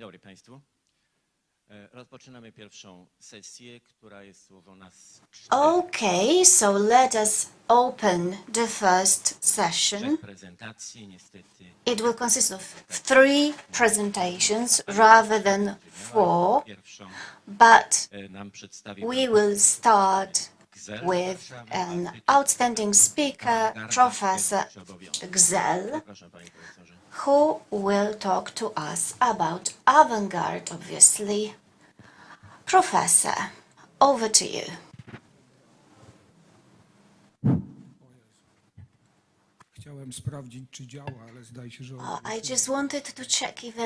dobry Państwu. Rozpoczynamy pierwszą sesję, która jest złożona z Okay, so let us open the first session. prezentacji. Niestety It will consist of 3 presentations rather than 4, pierwszą but nam przedstawi we will start with an outstanding speaker, Professor Gzell, Proszę Panie Profesorze. who will talk to us about avant-garde, obviously. Professor, over to you. Chciałem sprawdzić, czy działa, ale zdaje się, że... I just wanted to check if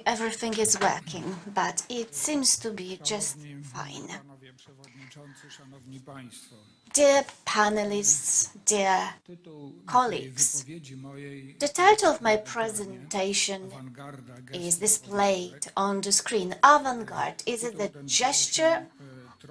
everything is working, but it seems to be just fine. Panowie przewodniczący, szanowni państwo, Dear panelists, dear tytuł colleagues, wypowiedzi mojej the title of my presentation Avant-garde, is displayed on the screen. Avant-garde, is it a gesture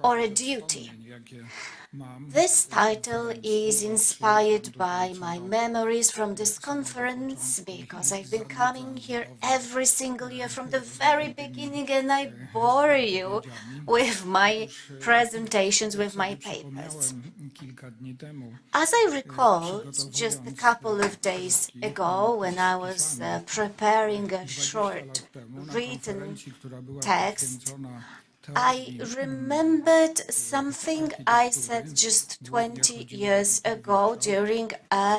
or a duty? jakie mam, This title is inspired by my memories from this conference because I've been coming here every single year from the very beginning and I bore you with my presentations, with my papers. kilka dni temu As I recalled just a couple of days ago when I was preparing a short written konferencji, która była text, poświęcona I remembered something I said just 20 years ago during a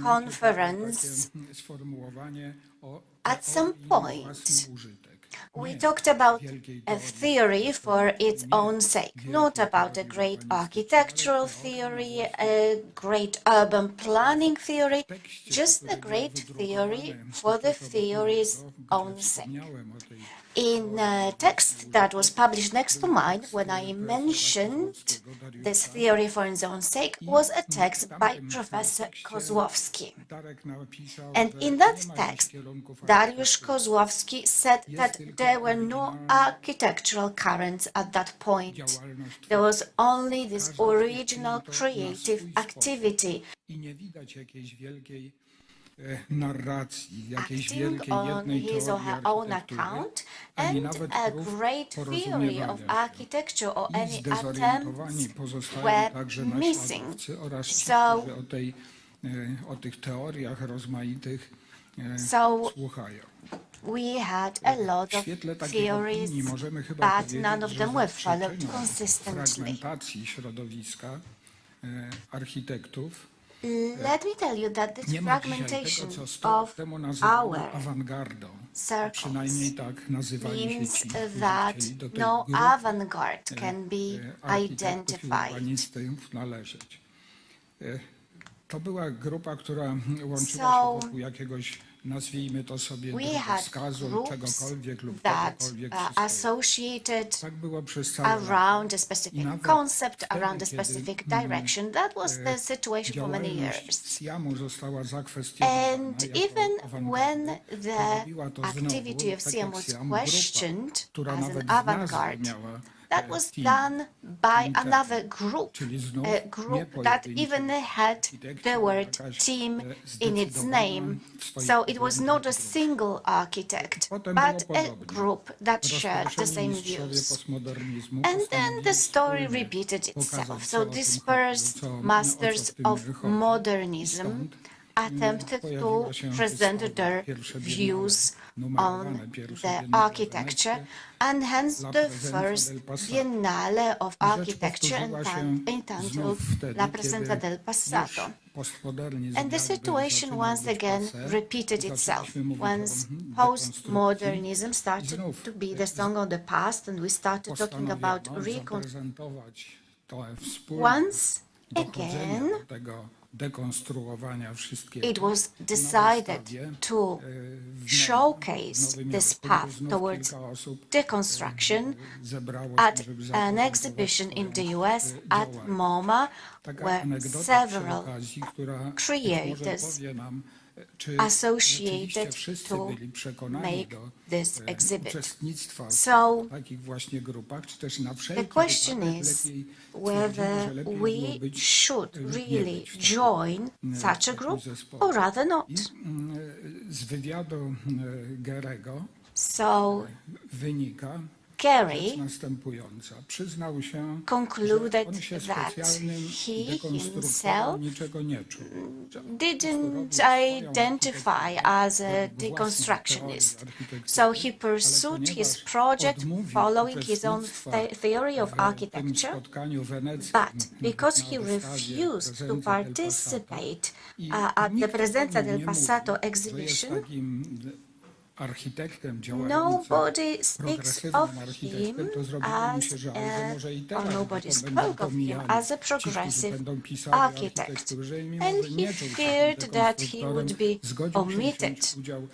conference. sformułowanie o At some point, własny użytek. we talked about a theory for its own sake, not about a great architectural theory, a great urban planning theory, just a great theory for the theory's own sake. Miałem o tej In a text that was published next to mine, when I mentioned this theory for its own sake, was a text by Professor Kozłowski. Darek napisał, And że in that nie ma text, dziś kierunków Dariusz Kozłowski said that there were no architectural currents at that point. There was only this original creative activity, i nie widać jakiejś wielkiej narracji, jakiejś acting wielkiej on jednej his or teorii her own architektury, account, ani and nawet a prób great theory porozumiewania of się. architecture or I any zdezorientowani attempts pozostają were także missing. naśladowcy oraz ci, So- którzy o tych teoriach rozmaitych So- słuchają. We had a lot W of świetle takiej theories, opinii możemy chyba but powiedzieć, none of że them were za followed przyczyną consistently. fragmentacji środowiska architektów Let me tell you that this nie ma dzisiaj fragmentation tego, co 100 lat of temu nazywano our awangardą. circles Przynajmniej tak nazywali się means ci, którzy that chcieli do tej no grupy avant-garde can be architektów i identified. urbanistów należeć. To była grupa, która łączyła So, się wokół jakiegoś, nazwijmy to sobie, We had wskazu, groups czegokolwiek lub that kogokolwiek. associated Tak było przez cały lat. around a specific Nawet concept, wtedy, around a kiedy, specific direction. That was the situation for many działalność years. SIAM-u została zakwestionowana And jako even awangardy, when the robiła to activity znowu, of tak SIAM jak was SIAM, questioned która as nawet an w nazwie avant-garde, miała that was team. done by another group, Czyli znów a nie group that pojedynczy even had architekci, the ale word jakaś, team in its zdecydowana name. w swoich So it was not a poglądach single architect, Potem but było a podobnie. group that shared the Rozproszeni same mistrzowie views. postmodernizmu And then postanowili the story wspólnie repeated itself. pokazać, So co o tym dispersed chodzi, o co masters w tym of chodzi. modernism I stąd attempted to pojawiła się present wystawa, their pierwsze views numerowane, on pierwsze the biennale architecture, weneckie, and hence La the Presenza first del Passato. Biennale of I rzecz Architecture powtórzyła się entitled znów wtedy, La Presenza kiedy del Passato. już postmodernizm And the jakby situation zaczynał once być again passé, repeated itself. zaczęliśmy mówić o Once dekonstrukcji. postmodernism I started znów to be the song of the past, and we started talking about postanowiono zaprezentować to wspólne Once dochodzenie again, do tego dekonstruowania wszystkiego. it was Na decided wystawie, to w showcase Nowym this Jorku, path znów towards kilka osób deconstruction zebrało się, at żeby an zaprezentować exhibition in the swoją US at działalność. MoMA, Taka where anegdota przy several okazji, która być creators może powie nam, czy associated rzeczywiście wszyscy to byli przekonani make do this exhibit. uczestnictwa So, w takich właśnie grupach, czy też na wszelki the question wypadek is lepiej whether twierdzimy, że lepiej było we być should lub nie really być w takim, join such a takim group zespole. or rather not. I z wywiadu Gerego So wynika Gary rzecz następująca. Przyznał się, concluded że on się that specjalnym he dekonstruktorem himself niczego nie czuł. Że on didn't robił swoją identify architekturę as a według własnej deconstructionist. teorii architektury, So he ale pursued his ponieważ project odmówił following his own uczestnictwa theory of w tym architecture, spotkaniu weneckim but because na he wystawie refused to Presenza del participate I at the nikt Presenza o nim del nie Passato mówił, że jest exhibition, takim architektem działającym nobody speaks progresywnym of architektem, him to zrobiło mu as się żal, że może i or teraz nobody to będą spoke of him pomijani as a ci, którzy progressive będą pisali o architect. architekturze i mimo, And że he nie czuł się feared tym that he dekonstruktorem, would be zgodził się omitted. wziąć udział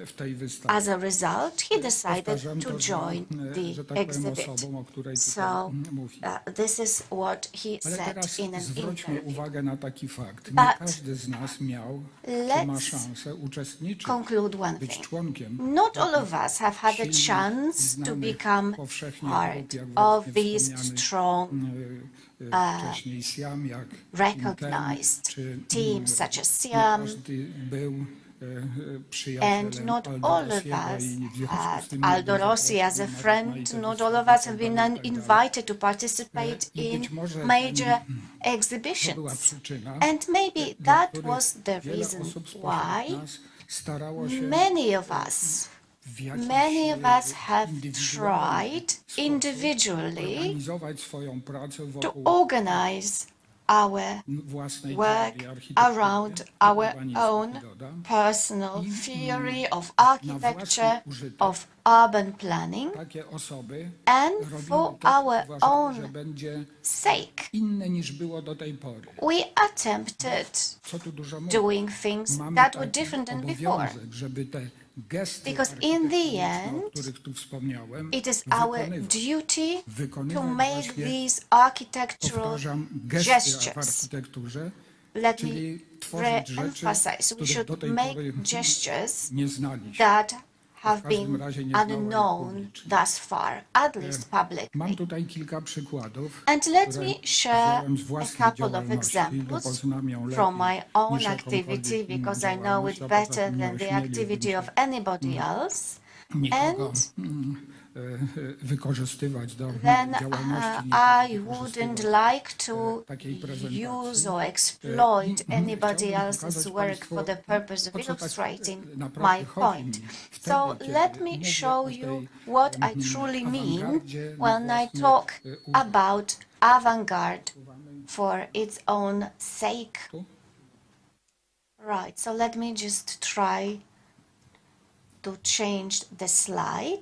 w tej wystawie. As a result, he decided Powtarzam to to, join że the tak powiem exhibit. osobą, o której So tutaj mówi. this is what he Ale said teraz in an zwróćmy interview. uwagę na taki fakt. Nie But każdy z nas miał, czy ma let's szansę uczestniczyć, conclude one być thing. członkiem Not all of us have had a silnych, chance to znanych become powszechnie part grup, jak of właśnie these wspomniany, strong, wcześniej Siam, jak recognized czy teams such as nie Siam, każdy był and przyjacielem not Aldo all of Rossiego us i w związku z had tym nie Aldo był Rossi as a zaproszony na friend, rozmaite not all of wystawy us have been itd. invited to participate I in być może major to była exhibitions. przyczyna, And maybe dla that których was the wiele reason osób spośród why nas starało się many of us w jakiś Many of us have indywidualny tried sposób individually organizować swoją pracę to wokół organize our własnej work teorii architektury, around our urbanistiki, own dodam. personal theory of na architecture, własny użytek. of urban planning, Takie osoby and robiły for to, our uważały, że own będzie sake. inne niż było do tej pory. We attempted Co tu dużo mówić? doing things Mamy that were taki different than before. obowiązek, żeby te gesty Because in the architektoniczne, o end, których tu wspomniałem, It is our duty to wykonywać make właśnie, these architectural powtarzam, gesty w gestures. architekturze, Let me czyli tworzyć rzeczy, re-emphasize, we których do should tej make pory gestures nie znaliśmy. that have W każdym been razie nie znała ich unknown publicznie. thus far, at least Mam publicly. tutaj kilka przykładów, And let które me share wziąłem z a własnej couple of działalności i examples dopoznam ją from my lepiej own niż activity jakąkolwiek inną because I know działalność, it a poza better tym nie than the ośmieliłbym activity się of anybody else. nikogo And wykorzystywać do then działalności. I wouldn't like to takiej prezentacji. use or exploit anybody Chciałbym else's pokazać work państwu, for the purpose of o co tak illustrating naprawdę my chodzi point. mi wtedy, So kiedy let me mówię show o you tej, what I truly mean awangardzie na when I własny talk użytek. about avant-garde for its own sake. Tu? Right, so let me just try to change the slide.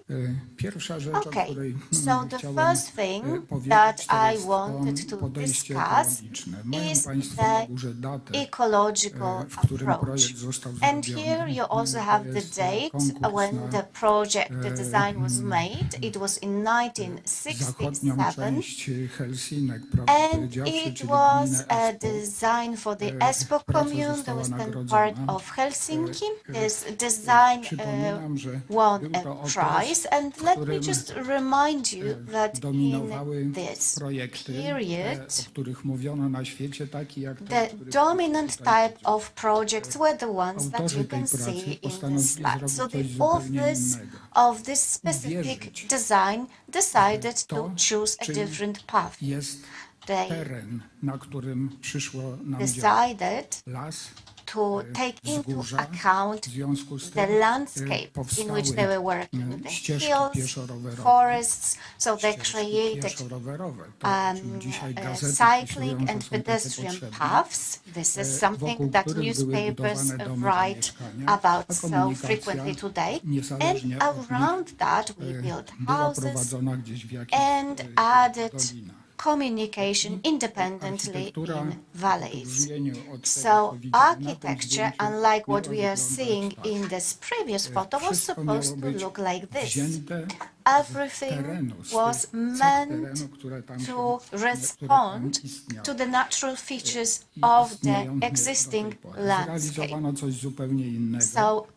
Pierwsza rzecz, o Okay, której so the chciałem first thing powiedzieć, that to I jest wanted to to podejście discuss ekologiczne. Mają is Państwo na the górze datę, ecological w którym approach. projekt został And zrobiony. here you also To have the jest date konkurs when na the project, the design was made. It was in zachodnią 1967. część Helsinek, prawdę And powiedziawszy, it czyli was gminę a Espoo. design for the Praca Espoo commune, the została western nagrodzona. part of Helsinki. This design Przypominam, że won był to a okres, prize. And w let me którym just remind you that dominowały in this projekty, period, o których mówiono na świecie, takie jak ten, the który dominant tutaj type of projects were the ones that autorzy you tej can pracy see in this postanowili slide. So zrobić the coś zupełnie authors innego. of this specific Uwierzyć, design decided to to, choose a czym different path. Jest They teren, na którym przyszło nam działać. decided Las, to take into wzgórza, account w związku z the tym landscape in powstały which they were working, the ścieżki hills, pieszo-rowerowe. forests, so they Ścieżki created pieszo-rowerowe, to, o czym dzisiaj gazety cycling pisują, że and są takie pedestrian potrzebne, paths. This is something wokół that których były newspapers budowane domy write zamieszkania, about a so komunikacja frequently today. And niezależnie od nich around that we built była houses prowadzona gdzieś w jakichś and added dolinach. communication independently Architektura, in w valleys. odróżnieniu od tego, So co widzimy na tym architecture, zdjęciu, unlike what miała we are wyglądać seeing tak. in this previous photo, was Wszystko supposed miało to być look like this. wzięte Everything terenu, z was tych cech meant terenu, które tam to które tam respond istniały. to the natural features I of the istnieją do tej existing pory. landscape. Zrealizowano coś zupełnie innego. So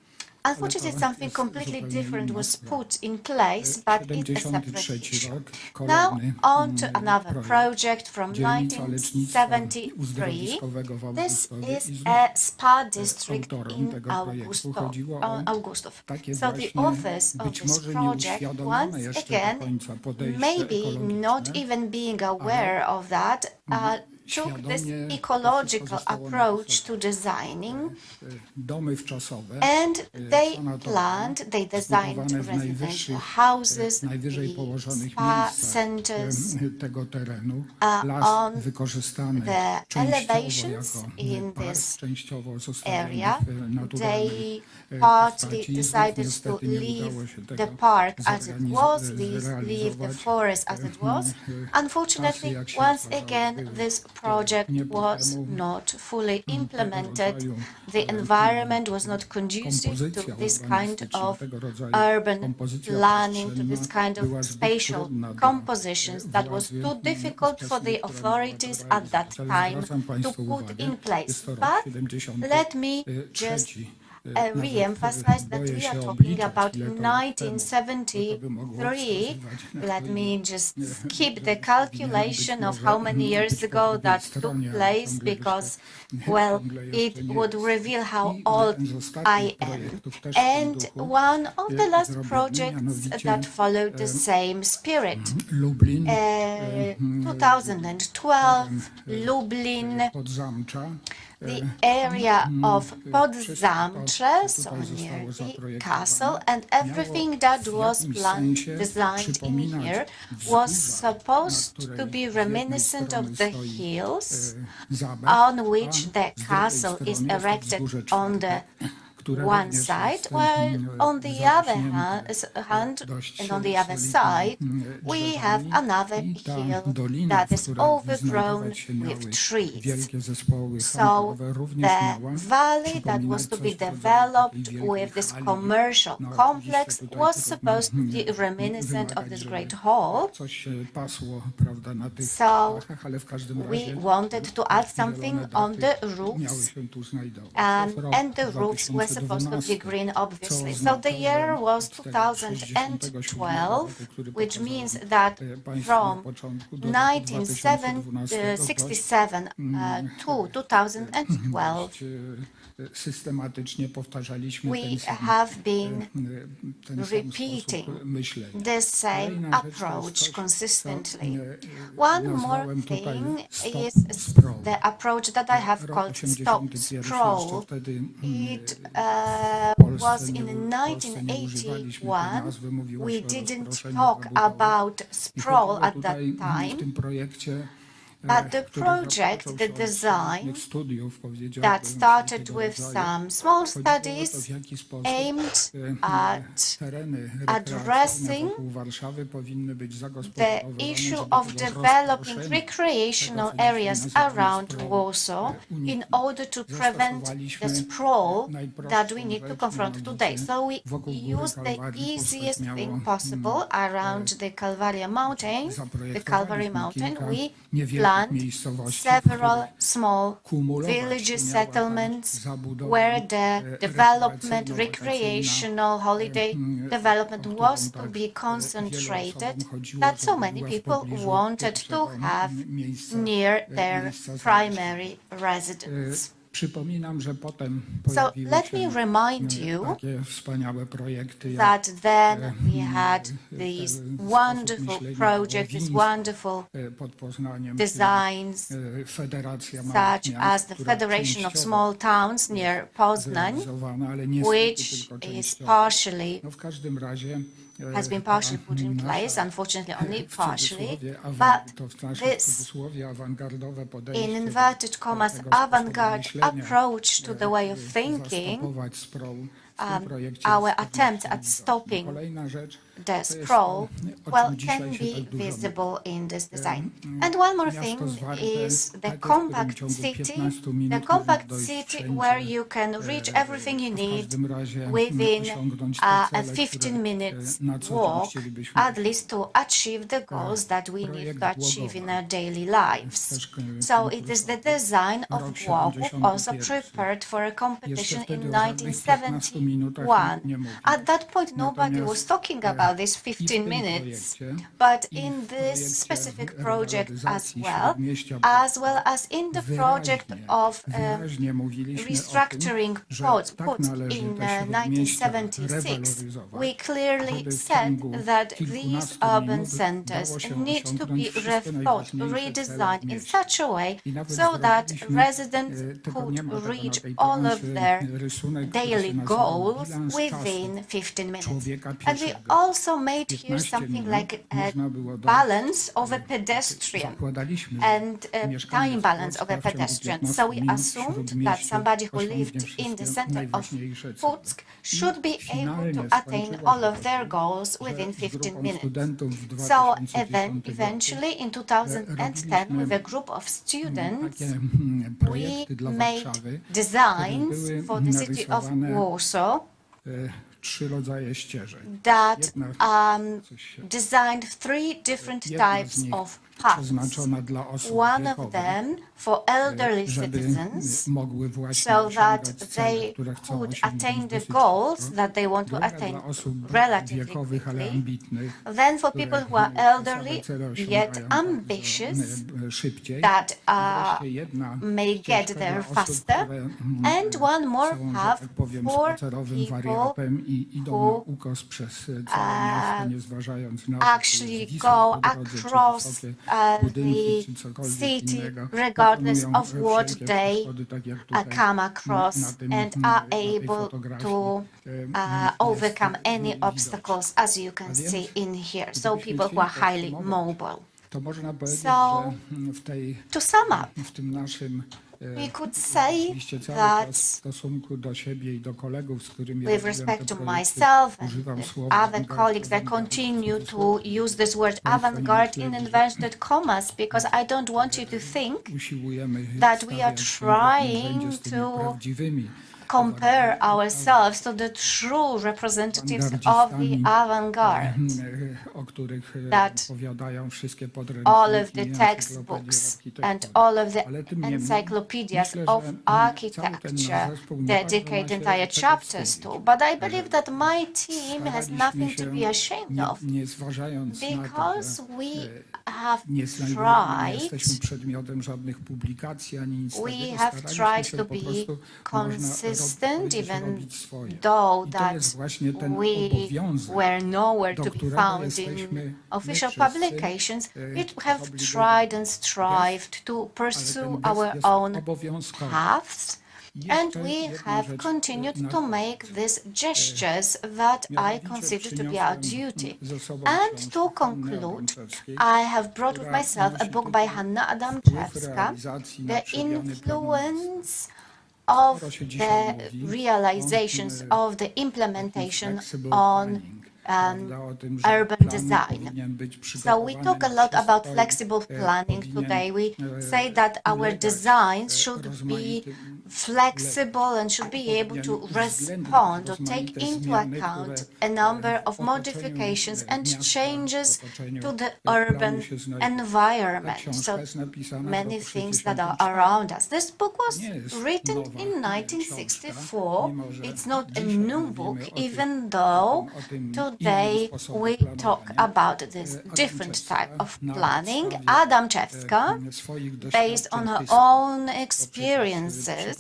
Unfortunately, something completely different was put in place, but it's a separate 73 issue. rok, Now kolejny on to another projekt. project from Dzielnica lecznictwa 1973. uzdrowiskowego w This Augustowie is i znów a spa district autorem in tego projektu chodziło o Augustów. takie So the właśnie authors of być this może project, nieuświadomione once jeszcze do again, końca podejście maybe not ekologiczne, even being aware of that, took this świadomie ecological zostało approach napisane. to designing, domy wczosowe, and they sanatoria, designed zbudowane w residential najwyższych, houses, najwyżej the położonych spa miejscach centers, tego terenu. on Las wykorzystany the częściowo elevations jako in park, this częściowo zostawiony area. w naturalnej They partly postaci. Znów decided to niestety nie leave udało się the tego park as it was, leave the zrealizować. forest as it was. Unfortunately, jak się once okazało, again, były this project nie po was temu not fully implemented. rodzaju, The environment was not conducive to kompozycja this kind urbanistyczna, of tego rodzaju urban kompozycja planning, to przestrzenna this kind była of zbyt spatial trudna dla compositions that was władzy too difficult for the ówczesnej, która authorities miała to at that realizować. Ale time zwracam to Państwu put uwagę, in place. jest to rok But 73, let me just nawet re-emphasize that boję we się are talking obliczać, about ile to lat temu, bo to by 1973. mogło wskazywać na Let to, me że just nie, skip że the być calculation of może how many years być po ago drugiej that took stronie, ale place, ciągle because, jeszcze- well, ciągle jeszcze it nie would jest. reveal how I old jeden z ostatnich I am. projektów też w tym And duchu one of the last zrobiony, projects mianowicie, that followed the same spirit. Lublin, 2012, Lublin, Podzamcza. the area of Wszystko Podzamcze, to so tutaj near zostało the zaprojektowane. castle, and everything that Miało w was jakimś planned, sensie designed in przypominać here wzgórza, was na supposed której to z be jednej reminiscent of strony the stoi, hills zamek, on a which z the drugiej castle is strony jest to erected wzgórze on the czwarte, które one również side, jest, while on the other hand dość and on the other solidnymi, side we drzewami. have another I ta hill dolina, that w is której overgrown znajdować się miały with trees. wielkie zespoły So handlowe, również the miała valley that was to be przypominać coś w rodzaju developed takiej wielkiej with this hali. commercial No, complex oczywiście tutaj was trudno, supposed to be reminiscent of wymagać, this żeby great hall. coś się pasło, prawda, na tych So dachach, ale w każdym razie we wanted to add something zielone on the dachy miały roofs, się tu znajdować. To jest rok and the roofs were supposed to be 2012. green, obviously. Co So the oznacza, year że was od tego 2012, który which pokazałem means that Państwu na from początku do roku 2012 1967 to 2012, systematycznie powtarzaliśmy we ten sam, have been ten sam repeating sposób myślenia. the same Kolejna rzecz to jest approach coś, consistently. co, One more nazwałem tutaj thing stop is sprawl. the approach that I have Rok called stop 81 sprawl. jeszcze wtedy It w Polsce was nie- in w Polsce nie używaliśmy tej 1981. nazwy, mówiło We się o didn't rozproszeniu talk zabudowy. about I sprawl chodziło at that tutaj w time, tym projekcie, but the który project, zaczął the się od design pewnych studiów, powiedziałbym, that started wszelkiego with rodzaju. some small Chodziło o to, studies w jaki sposób aimed at tereny addressing rekreacyjne wokół Warszawy powinny być the zagospodarowane, issue żeby of tego developing rozproszenia, recreational tego, co dzisiaj areas nazywamy around sprawą, Warsaw in uniknąć. order to prevent the Zastosowaliśmy sprawl najprostszą that we need to rzecz, confront today. mianowicie So we wokół góry used the Kalwarii easiest powstać thing miało, possible around the Calvaria mountain, the Calvary zaprojektowaliśmy mountain. kilka We niewielkich planned miejscowości, w several których small kumulować villages, miała ta settlements, zabudowa, where the development, rekreacyjno-wakacyjna, recreational, holiday development o was którą to tak be concentrated, wielu osobom chodziło, that so żeby many była w people pobliżu wanted to pierwszego have miejsca, near their miejsca primary residence. Przypominam, że potem So pojawiły let się me remind you takie wspaniałe projekty jak that then we had this wonderful project, this wonderful pod Poznaniem, designs, czyli Federacja such Małych Miast, as the która Federation of częściowo Small Towns near Poznań, zrealizowana, ale niestety which tylko is częściowo. partially No w każdym razie has been partially put in place, unfortunately only w partially, cudzysłowie but to w naszym this, cudzysłowie awangardowe podejście in do inverted commas, tego sposobu avant-garde myślenia, approach to the way of thinking, zastopować sprawl w tym projekcie our jest attempt pewnie at widoczne. stopping Kolejna rzecz the to jest sprawl, to, o well, czym dzisiaj can się be tak dużo visible in this design. And one more thing Miasto zwarte, is the takie, w którym w compact ciągu city, 15 minut the compact możesz dojść city wszędzie, where you can reach everything you w need każdym razie within osiągnąć te a cele, 15 które, minutes na co dzień walk, chcielibyśmy. at least to achieve the goals that we need Projekt to achieve in Głogowa. our daily lives. Też, So it is the design Rok of Głogów 71. also prepared for a Jeszcze competition wtedy in o żadnych 15 1971. one. At that point, nobody was talking about this 15 minutes, but in this specific project as well as in the project of restructuring put in 1976, we clearly said that these urban centers need to be rethought, redesigned in such a way so that residents could reach all of their daily goals within 15 minutes. And we also made here something like a balance of a pedestrian and a time balance of a pedestrian. So we assumed that somebody who lived in the center of Puck should be able to attain all of their goals within 15 minutes. So eventually in 2010, with a group of students, we made designs for the city of Warsaw that designed 3 different types of paths. One of them for elderly citizens, so that they could attain the goals that they want to attain relatively quickly. Then for people who are elderly yet ambitious, that may get there faster. And one more path for people who actually go across the city regardless of what they come across and are able to overcome any obstacles, as you can see in here. So people who are highly mobile. So to sum up, we could say that with respect to myself and other colleagues, I continue to use this word avant-garde in inverted commas because I don't want you to think that we are trying to compare ourselves to the true representatives of the avant-garde, that all of the textbooks and all of the encyclopedias of architecture dedicate entire chapters to. But I believe that my team has nothing to be ashamed of, because we have tried to be consistent, even though that we were nowhere to be found in official publications. We have tried and strived to pursue our own paths, and we have continued to make these gestures that I consider to be our duty. And to conclude, I have brought with myself a book by Hanna Adamczewska, The Influence of the Realizations of the Implementation on urban design. So we talk a lot about flexible planning today. We say that our designs should be flexible and should be able to respond or take into account a number of modifications and changes to the urban environment. So many things that are around us. This book was written in 1964. It's not a new book, even though today we talk about this different type of planning. Adamczewska, based on her own experiences,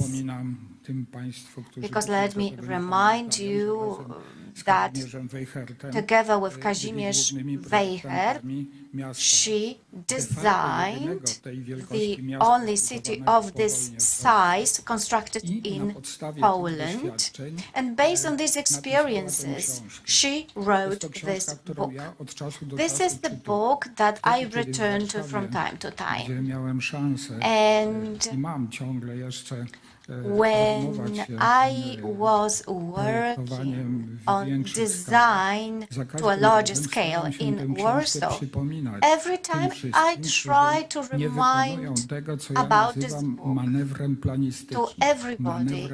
because let me remind you that together with Kazimierz Weicher, she designed the only city of this size constructed in Poland. And based on these experiences, she wrote this book. This is the book that I return to from time to time. And when I was working on design to a larger scale in Warsaw, every time I try to remind about this book to everybody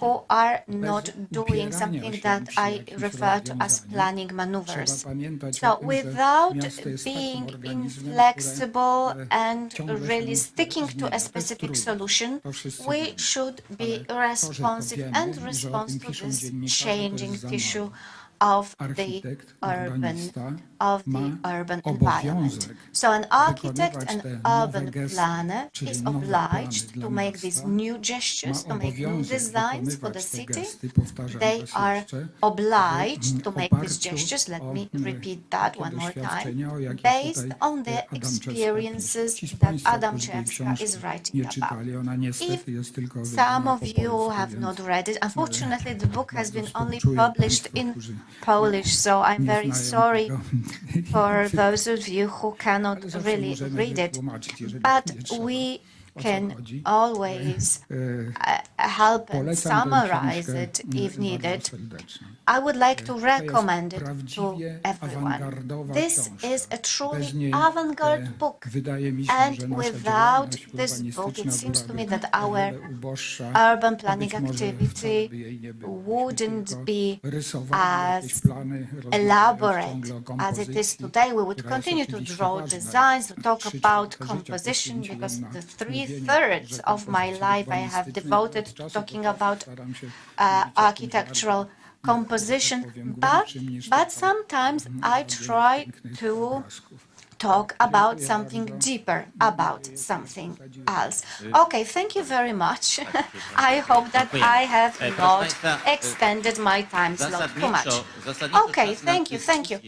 who are not doing something that I refer to as planning maneuvers. So without being inflexible and really sticking to a specific solution, we should be Ale to, że responsive powiemy, and że o response tym to piszą this dziennikarze, to changing jest za tissue mało. of the Architekt, urban urbanista ma ma environment. obowiązek So an architect wykonywać and te urban nowe gesty, planner czyli is nowe plany obliged dla to make these miasta, new gestures, ma to make new obowiązek designs for the wykonywać te city. gesty, powtarzam They raz are jeszcze, obliged to make these oparciu gestures. Let o me repeat that takie one more time. doświadczenia, o jakie Based tutaj on the Adam Czewska experiences pisze. Ci z that Państwa, Adam którzy tej Czewska is książki writing nie about. czytali, ona niestety If jest tylko some wydana of po you polsku, have więc not read it, unfortunately the book has been bardzo only współczuję published Państwu, in którzy Polish, so I'm nie very znają sorry tego. for those of you who cannot Ale zawsze really możemy read it, wytłumaczyć, jeżeli but nie trzeba. we O co can chodzi? always help and Polecam tę summarize książkę it if bardzo needed. serdecznie. I would like to To jest recommend it to prawdziwie everyone. awangardowa This książka. is a truly Bez niej, avant-garde book. wydaje mi się, And że nasza without działalność this book, it urbanistyczna seems to me byłaby that o our wiele uboższa, urban a planning być może activity wcale by jej nie było. wouldn't Myśmy be tylko rysowali jakieś as plany, rozmawiając elaborate ciągle o as it is kompozycji, today. We would która jest continue to oczywiście draw ważna. designs, to talk 3/4 about życia composition, poświęciłem because na the mówienie, 3/3 że of my kompozycji life I have urbanistycznej devoted od to czasu talking do czasu about staram się mówić o czymś architectural bardziej, composition, tak powiem, but grubszym niż tylko sometimes I robienie try pięknych to obrazków. talk about Dziękuję something bardzo. deeper, about something else. Okay, thank you very much. I hope that Dziękuję. I have Proszę not Państwa, extended my time slot too much. Zasadniczo Okay, czas na thank you. dyskusję